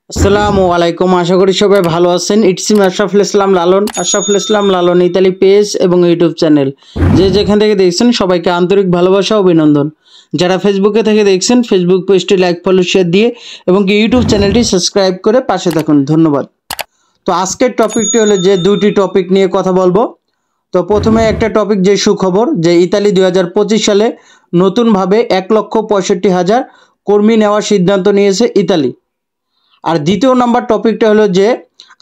আসসালামু আলাইকুম। আশা করি সবাই ভালো আছেন। It's me Ashraful Islam Lalon, Ashraful Islam Lalon Italy page এবং ইউটিউব চ্যানেল। যে যেখান থেকে দেখছেন সবাইকে আন্তরিক ভালোবাসা ও অভিনন্দন। যারা ফেসবুকে থেকে দেখছেন ফেসবুক পেজটি লাইক ফলো শেয়ার দিয়ে এবং ইউটিউব চ্যানেলটি সাবস্ক্রাইব করে পাশে থাকুন। ধন্যবাদ। তো আজকের টপিকটি হলো যে দুটি টপিক নিয়ে কথা বলবো। তো প্রথমে একটা টপিক যে সুখবর যে ইতালি 2025 সালে নতুনভাবে 1,65,000 কর্মী নেওয়ার সিদ্ধান্ত নিয়েছে ইতালি। আর দ্বিতীয় নাম্বার টপিকটা হলো যে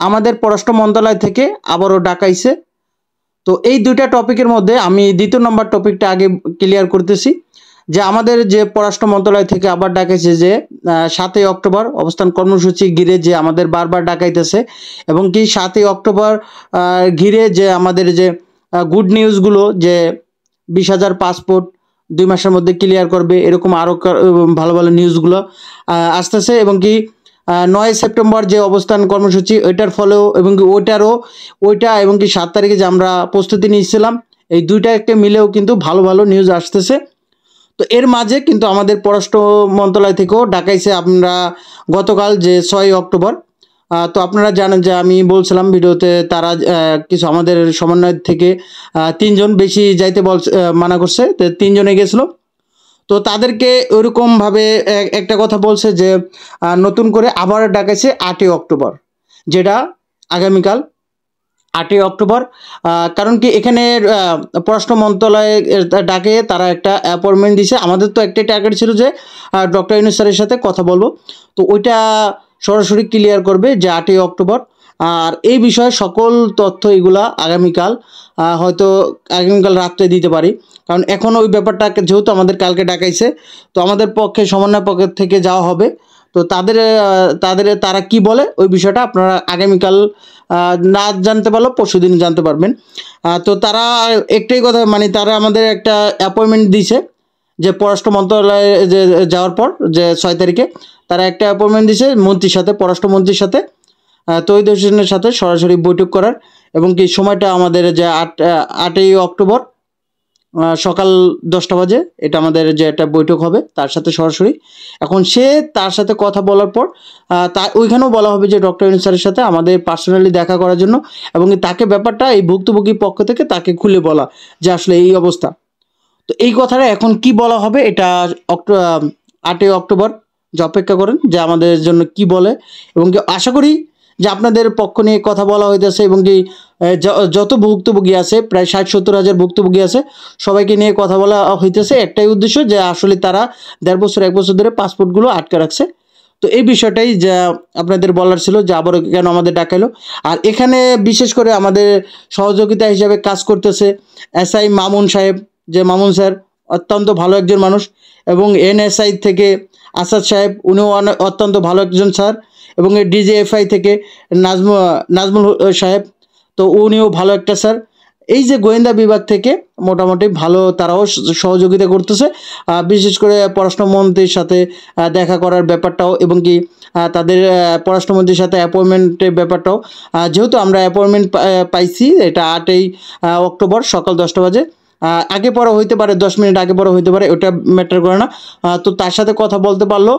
আমাদের পররাষ্ট্র মন্ত্রণালয় থেকে আবারও ডাকাইছে। তো এই দুইটা টপিকের মধ্যে আমি দ্বিতীয় নাম্বার টপিকটা আগে ক্লিয়ার করতেছি যে আমাদের যে পররাষ্ট্র মন্ত্রণালয় থেকে আবার ডাকাইছে যে 7ই অক্টোবর অবস্থান কর্মসূচি ঘিরে যে আমাদের বারবার ডাকাইতেছে এবং কি 7ই অক্টোবর ঘিরে যে আমাদের যে গুড নিউজগুলো যে 20,000 পাসপোর্ট 2 মাসের মধ্যে ক্লিয়ার করবে, এরকম আরও ভালো ভালো নিউজগুলো আসতেছে এবং কি 9 সেপ্টেম্বর যে অবস্থান কর্মসূচি ওইটার ফলেও এবং কি ওইটা এবং কি 7 তারিখে যে আমরা প্রস্তুতি নিয়েছিলাম এই দুইটাকে মিলেও কিন্তু ভালো ভালো নিউজ আসতেছে। তো এর মাঝে কিন্তু আমাদের পররাষ্ট্র মন্ত্রণালয় থেকেও ডাকাইছে আমরা গতকাল যে 6 অক্টোবর। তো আপনারা জানেন যে আমি বলছিলাম ভিডিওতে তারা কিছু আমাদের সমন্বয় থেকে 3 জন বেশি যাইতে মানা করছে, তো 3 জনে গেছিলো। তো তাদেরকে ওইরকমভাবে একটা কথা বলছে যে নতুন করে আবার ডাকাইছে 8ই অক্টোবর, যেটা আগামীকাল 8ই অক্টোবর। কারণ কি এখানে পররাষ্ট্র মন্ত্রণালয়ে ডাকে তারা একটা অ্যাপয়েন্টমেন্ট দিছে। আমাদের তো একটাই টার্গেট ছিল যে ডক্টর ইউনূস স্যারের সাথে কথা বলবো, তো ওইটা সরাসরি ক্লিয়ার করবে যে 8ই অক্টোবর। আর এই বিষয়ে সকল তথ্য এগুলা আগামীকাল হয়তো আগামীকাল রাত্রে দিতে পারি, কারণ এখন ওই ব্যাপারটা যেহেতু আমাদের কালকে ডাকাইছে তো আমাদের পক্ষে সমন্বয় পক্ষের থেকে যাওয়া হবে। তো তারা কি বলে ওই বিষয়টা আপনারা আগামীকাল না জানতে পারলেও পরশু দিন জানতে পারবেন। তো তারা একটাই কথা মানে তারা আমাদের একটা অ্যাপয়েন্টমেন্ট দিছে যে পররাষ্ট্র মন্ত্রণালয়ে যে যাওয়ার পর যে 6 তারিখে তারা একটা অ্যাপয়েন্টমেন্ট দিছে মন্ত্রীর সাথে, পররাষ্ট্রমন্ত্রীর সাথে তৌহিদ হোসেনের সাথে সরাসরি বৈঠক করার এবং কি সময়টা আমাদের যে 8ই অক্টোবর সকাল 10টা বাজে এটা আমাদের যে একটা বৈঠক হবে তার সাথে সরাসরি। এখন সে তার সাথে কথা বলার পর ওইখানেও বলা হবে যে ডক্টর ইউনূস স্যারের সাথে আমাদের পার্সোনালি দেখা করার জন্য এবং তাকে ব্যাপারটা এই ভুক্তভোগীর পক্ষ থেকে তাকে খুলে বলা যে আসলে এই অবস্থা। তো এই কথাটা এখন কি বলা হবে এটা 8ই অক্টোবর যে অপেক্ষা করেন যে আমাদের জন্য কি বলে এবং কি আশা করি যে আপনাদের পক্ষ নিয়ে কথা বলা হইতেছে এবং কি যত ভুক্তভোগী আছে প্রায় 60-70 হাজার ভুক্তভোগী আছে সবাইকে নিয়ে কথা বলা হইতেছে। একটাই উদ্দেশ্য যে আসলে তারা 1.5 বছর 1 বছর ধরে পাসপোর্টগুলো আটকে রাখছে। তো এই বিষয়টাই যা আপনাদের বলার ছিল যে আবারও কেন আমাদের ডাকাইলো। আর এখানে বিশেষ করে আমাদের সহযোগিতা হিসাবে কাজ করতেছে এসআই মামুন সাহেব, যে মামুন স্যার অত্যন্ত ভালো একজন মানুষ এবং এনএসআই থেকে আসাদ সাহেব উনিও অত্যন্ত ভালো একজন স্যার এবং ডিজিএফআই থেকে নাজমুল সাহেব তো উনিও ভালো একটা স্যার। এই যে গোয়েন্দা বিভাগ থেকে মোটামুটি ভালো তারাও সহযোগিতা করতেছে, বিশেষ করে পররাষ্ট্রমন্ত্রীর সাথে দেখা করার ব্যাপারটাও এবং কি তাদের পররাষ্ট্রমন্ত্রীর সাথে অ্যাপয়েন্টমেন্টের ব্যাপারটাও যেহেতু আমরা অ্যাপয়েন্টমেন্ট পাইছি এটা 8ই অক্টোবর সকাল 10টা বাজে। আগে পরে হইতে পারে 10 মিনিট আগে পরে হইতে পারে, ওটা ম্যাটার করে না। তো তার সাথে কথা বলতে পারলো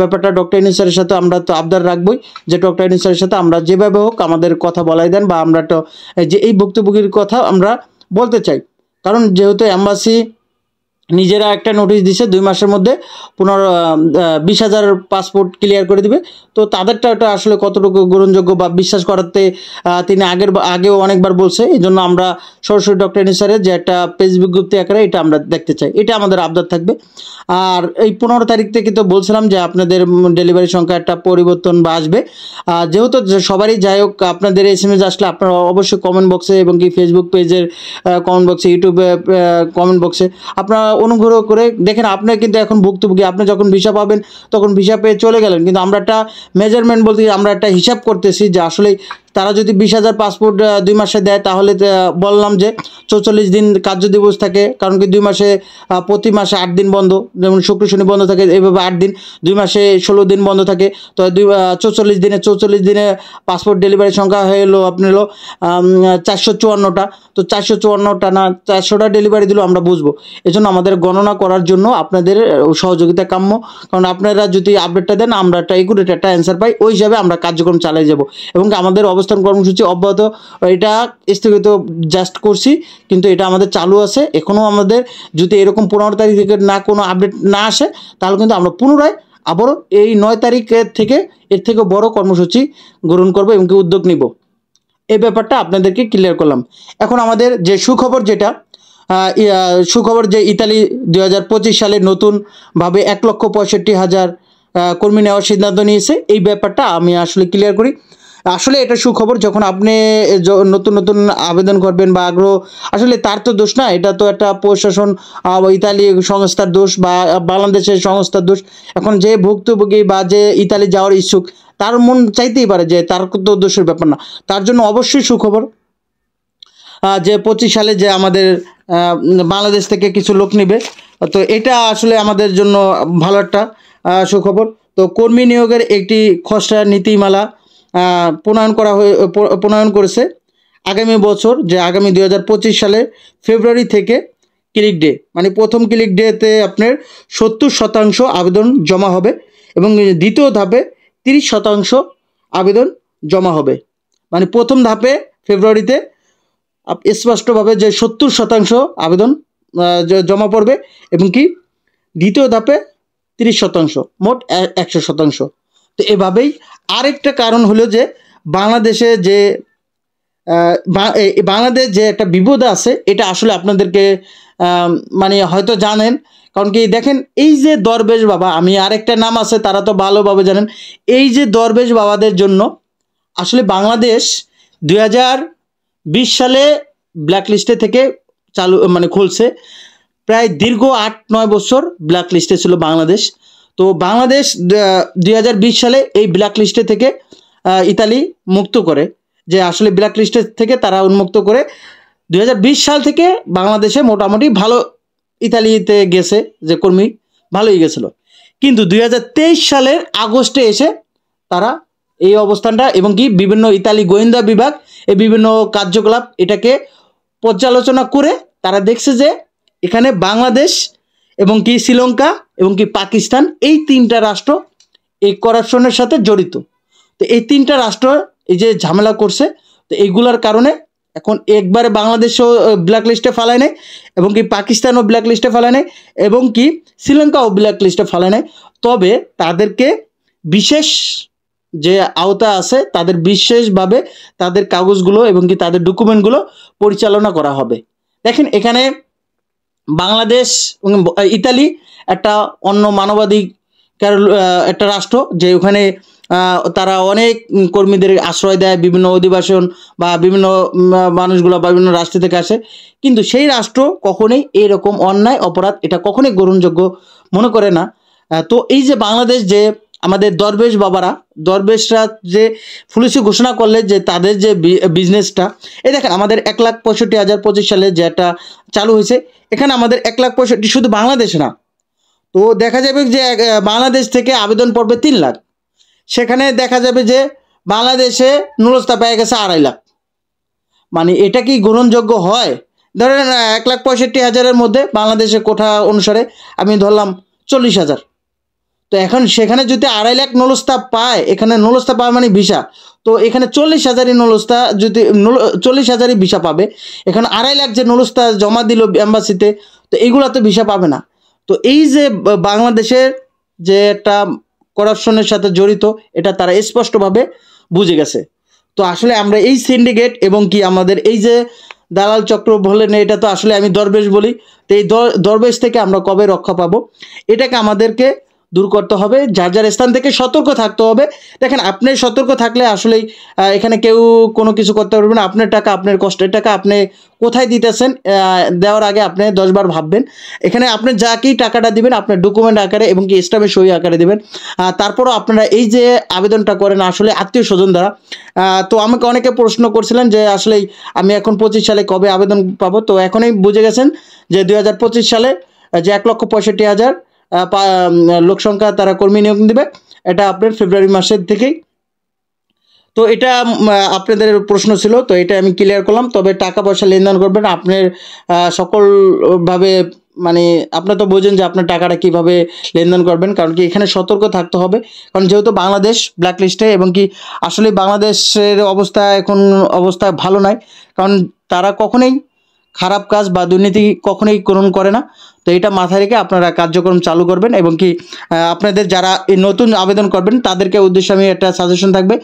ব্যাপারটা ডক্টর ইউনূস স্যারের সাথে আমরা তো আবদার রাখবই যে ডক্টর ইউনূস স্যারের সাথে আমরা যেভাবে হোক আমাদের কথা বলাই দেন বা আমরা তো যে এই ভুক্তভোগীর কথা আমরা বলতে চাই, কারণ যেহেতু অ্যাম্বাসি নিজেরা একটা নোটিশ দিছে 2 মাসের মধ্যে 20,000 পাসপোর্ট ক্লিয়ার করে দিবে। তো তাদেরটা ওটা আসলে কতটুকু গ্রহণযোগ্য বা বিশ্বাস করাতে তিনি আগেও অনেকবার বলছে, এই জন্য আমরা সরাসরি ডক্টর ইউনূস স্যারের যে একটা পেজ বিজ্ঞপ্তি আকারে এটা আমরা দেখতে চাই, এটা আমাদের আবদার থাকবে। আর এই 15 তারিখ থেকে তো বলছিলাম যে আপনাদের ডেলিভারি সংখ্যা একটা পরিবর্তন বা আসবে, যেহেতু সবারই যাই হোক আপনাদের SMS আসলে আপনারা অবশ্যই কমেন্ট বক্সে এবং কি ফেসবুক পেজের কমেন্ট বক্সে ইউটিউবে কমেন্ট বক্সে আপনারা অনুগ্রহ করে দেখেন। আপনার কিন্তু এখন ভুক্তভোগী, আপনি যখন ভিসা পাবেন তখন ভিসা পেয়ে চলে গেলেন, কিন্তু আমরা একটা মেজারমেন্ট বলতে আমরা একটা হিসাব করতেছি যে আসলে তারা যদি 20,000 পাসপোর্ট 2 মাসে দেয়, তাহলে বললাম যে 44 দিন কার্য দিবস থাকে, কারণ কি 2 মাসে প্রতি মাসে 8 দিন বন্ধ, যেমন শুক্র শনি বন্ধ থাকে, এইভাবে 8 দিন, 2 মাসে 16 দিন বন্ধ থাকে। তো 44 দিনে পাসপোর্ট ডেলিভারি সংখ্যা হয়ে এলো আপনার হলো 454টা। তো 454টা না 400টা ডেলিভারি দিলেও আমরা বুঝবো। এজন্য আমাদের গণনা করার জন্য আপনাদের সহযোগিতা কাম্য, কারণ আপনারা যদি আপডেটটা দেন আমরা একটা একুরেট একটা অ্যান্সার পাই, ওই হিসাবে আমরা কার্যক্রম চালিয়ে যাব। এবং আমাদের অবস্থান কর্মসূচি অব্যাহত, এটা স্থগিত জাস্ট করছি, কিন্তু এটা আমাদের চালু আছে এখনও। আমাদের যদি এরকম 15 তারিখ থেকে না কোনো আপডেট না আসে, তাহলে কিন্তু আমরা পুনরায় আবারও এই 9 তারিখের থেকে এর থেকে বড় কর্মসূচি গ্রহণ করব এবং উদ্যোগ নিব। এই ব্যাপারটা আপনাদেরকে ক্লিয়ার করলাম। এখন আমাদের যে সুখবর, যেটা সুখবর যে ইতালি 2025 সালে নতুনভাবে 1,65,000 কর্মী নেওয়ার সিদ্ধান্ত নিয়েছে। এই ব্যাপারটা আমি আসলে ক্লিয়ার করি। আসলে এটা সুখবর, যখন আপনি নতুন নতুন আবেদন করবেন বা আগ্রহ, আসলে তার তো দোষ না, এটা তো একটা প্রশাসন ইতালি সংস্থার দোষ বা বাংলাদেশের সংস্থার দোষ। এখন যে ভুক্তভোগী বা যে ইতালি যাওয়ার ইচ্ছুক, তার মন চাইতেই পারে, যে তার তো দোষের ব্যাপার না। তার জন্য অবশ্যই সুখবর যে 25 সালে যে আমাদের বাংলাদেশ থেকে কিছু লোক নেবে, তো এটা আসলে আমাদের জন্য ভালো একটা সুখবর। তো কর্মী নিয়োগের একটি খসড়া নীতিমালা প্রণয়ন করেছে আগামী বছর, যে আগামী 2025 সালে ফেব্রুয়ারি থেকে ক্লিক ডে, মানে প্রথম ক্লিক ডেতে আপনার 70% আবেদন জমা হবে এবং দ্বিতীয় ধাপে 30% আবেদন জমা হবে। মানে প্রথম ধাপে ফেব্রুয়ারিতে স্পষ্টভাবে যে 70% আবেদন জমা পড়বে এবং কি দ্বিতীয় ধাপে 30%, মোট 100%। তো এভাবেই আরেকটা কারণ হলো যে বাংলাদেশে যে বাংলাদেশ যে একটা বিপদ আছে, এটা আসলে আপনাদেরকে মানে হয়তো জানেন, কারণ কি দেখেন, এই যে দরবেশ বাবা, আমি আরেকটা নাম আছে তারা তো ভালোভাবে জানেন, এই যে দরবেশ বাবাদের জন্য আসলে বাংলাদেশ 2020 সালে ব্ল্যাক লিস্টে থেকে চালু মানে খুলছে। প্রায় দীর্ঘ 8-9 বছর ব্ল্যাক লিস্টে ছিল বাংলাদেশ। তো বাংলাদেশ 2020 সালে এই ব্ল্যাক লিস্টে থেকে ইতালি মুক্ত করে, যে আসলে ব্ল্যাক লিস্টে থেকে তারা উন্মুক্ত করে 2020 সাল থেকে বাংলাদেশে মোটামুটি ভালো ইতালিতে গেছে, যে কর্মী ভালোই গেছিলো। কিন্তু 2023 সালের আগস্টে এসে তারা এই অবস্থানটা, এবং কি বিভিন্ন ইতালি গোয়েন্দা বিভাগ এই বিভিন্ন কার্যকলাপ এটাকে পর্যালোচনা করে তারা দেখছে যে এখানে বাংলাদেশ এবং কি শ্রীলঙ্কা এবং কি পাকিস্তান, এই 3টা রাষ্ট্র এই করাপশনের সাথে জড়িত। তো এই 3টা রাষ্ট্র এই যে ঝামেলা করছে, তো এইগুলার কারণে এখন একবারে বাংলাদেশও ব্ল্যাক লিস্টে ফেলায় নেয়, এবং কি পাকিস্তানও ব্ল্যাক লিস্টে ফেলায় নেয়, এবং কি শ্রীলঙ্কাও ব্ল্যাক লিস্টে ফেলায় নেয়। তবে তাদেরকে বিশেষ যে আওতা আছে, তাদের বিশেষভাবে তাদের কাগজগুলো এবং কি তাদের ডকুমেন্টগুলো পরিচালনা করা হবে। দেখেন, এখানে বাংলাদেশ এবং ইতালি একটা অন্য মানবাধিকার একটা রাষ্ট্র, যে ওখানে তারা অনেক কর্মীদের আশ্রয় দেয়, বিভিন্ন অধিবাসন বা বিভিন্ন মানুষগুলো বা বিভিন্ন রাষ্ট্র থেকে আসে, কিন্তু সেই রাষ্ট্র কখনোই এরকম অন্যায় অপরাধ এটা কখনোই গ্রহণযোগ্য মনে করে না। তো এই যে বাংলাদেশ, যে আমাদের দরবেশরা যে পুলিশে ঘোষণা করলে যে তাদের যে বিজনেসটা, এই দেখেন আমাদের 1,65,000 25 সালে যে একটা চালু হয়েছে, এখানে আমাদের 1,65,000 শুধু বাংলাদেশ না, তো দেখা যাবে যে বাংলাদেশ থেকে আবেদন পড়বে 3 লাখ, সেখানে দেখা যাবে যে বাংলাদেশে নুরস্তা পেয়ে গেছে 2.5 লাখ। মানে এটা কি গ্রহণযোগ্য হয়? ধরেন 1,65,000-এর মধ্যে বাংলাদেশে কোঠা অনুসারে আমি ধরলাম 40,000, তো এখন সেখানে যদি 2.5 লাখ নুরস্তা পায়, এখানে নুরস্তা পাওয়া মানে ভিসা, তো এখানে 40,000-ই নুরস্তা, যদি 40,000-ই ভিসা পাবে, এখানে 2.5 লাখ যে নুরস্তা জমা দিল এম্বাসিতে, তো এইগুলা তো ভিসা পাবে না। তো এই যে বাংলাদেশের যে একটা করাপশনের সাথে জড়িত, এটা তারা স্পষ্টভাবে বুঝে গেছে। তো আসলে আমরা এই সিন্ডিকেট এবং কি আমাদের এই যে দালাল চক্র বলেন, এটা তো আসলে আমি দরবেশ বলি, তো এই দরবেশ থেকে আমরা কবে রক্ষা পাবো? এটাকে আমাদেরকে দূর করতে হবে, যার যার স্থান থেকে সতর্ক থাকতে হবে। দেখেন আপনি সতর্ক থাকলে আসলেই এখানে কেউ কোনো কিছু করতে পারবে না। আপনার টাকা, আপনার কষ্টের টাকা আপনি কোথায় দিতেছেন, দেওয়ার আগে আপনি 10 বার ভাববেন। এখানে আপনি যাকেই টাকাটা দিবেন আপনার ডকুমেন্ট আকারে এবং কি স্টাম্পে সই আকারে দিবেন। তারপরও আপনারা এই যে আবেদনটা করেন আসলে আত্মীয়-স্বজন দ্বারা। তো আমাকে অনেকে প্রশ্ন করছিলেন যে আসলেই আমি এখন 25 সালে কবে আবেদন পাবো? তো এখনই বুঝে গেছেন যে 2025 সালে যে 1,65,000 লোক সংখ্যা তারা কর্মী নিয়োগ দিবে। এটা আপনার ফেব্রুয়ারি মাসের থেকেই। তো এটা আপনাদের প্রশ্ন ছিল, তো এটা আমি ক্লিয়ার করলাম। তবে টাকা পয়সা লেনদেন করবেন আপনার সকলভাবে, মানে আপনারা তো বোঝেন যে আপনার টাকাটা কীভাবে লেনদেন করবেন, কারণ কি এখানে সতর্ক থাকতে হবে। কারণ যেহেতু বাংলাদেশ ব্ল্যাক লিস্টে এবং কি আসলে বাংলাদেশের অবস্থা ভালো নয়, কারণ তারা কখনোই খারাপ কাজ বা দুর্নীতি কখনোই গ্রহণ করে না। তো এটা মাথায় রেখে আপনারা কার্যক্রম চালু করবেন এবং কি আপনাদের যারা এই নতুন আবেদন করবেন তাদেরকে উদ্দেশ্যে আমি একটা সাজেশন থাকবে,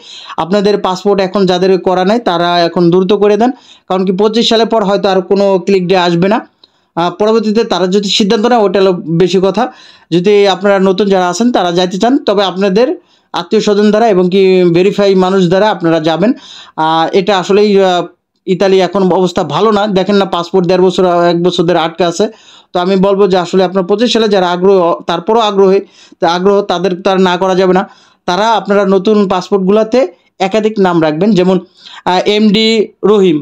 আপনাদের পাসপোর্ট এখন যাদের করা নাই তারা এখন দ্রুত করে দেন। কারণ কি 25 সালের পর হয়তো আর কোনো ক্লিক ডে আসবে না। পরবর্তীতে তারা যদি সিদ্ধান্ত নেয় ওটা হলো বেশি কথা। যদি আপনারা নতুন যারা আছেন তারা যাইতে চান, তবে আপনাদের আত্মীয়-স্বজন দ্বারা এবং কি ভেরিফাই মানুষ দ্বারা আপনারা যাবেন। এটা আসলেই ইতালি এখন অবস্থা ভালো না। দেখেন না, পাসপোর্ট 1.5 বছর 1 বছর ধরে আটকে আছে। তো আমি বলবো যে আসলে আপনার 25 সালে যারা তারপরও আগ্রহ তাদের তো আর না করা যাবে না। তারা আপনারা নতুন পাসপোর্টগুলোতে একাধিক নাম রাখবেন, যেমন এমডি রহিম।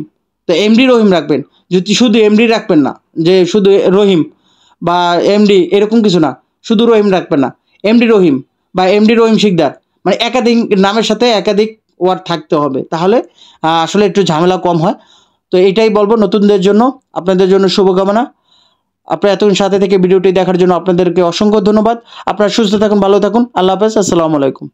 তো এমডি রহিম রাখবেন, যদি শুধু এমডি রাখবেন না যে শুধু রহিম বা এমডি এরকম কিছু না, শুধু রহিম রাখবেন না, এমডি রহিম বা এমডি রহিম শিকদার, মানে একাধিক নামের সাথে একাধিক ওয়ার্ড থাকতে হবে, তাহলে আসলে একটু ঝামেলা কম হয়। তো এটাই বলবো নতুনদের জন্য, আপনাদের জন্য শুভকামনা। আপনারা এতক্ষণ সাথে থেকে ভিডিওটি দেখার জন্য আপনাদেরকে অসংখ্য ধন্যবাদ। আপনারা সুস্থ থাকুন, ভালো থাকুন। আল্লাহ হাফেজ, আসসালামু আলাইকুম।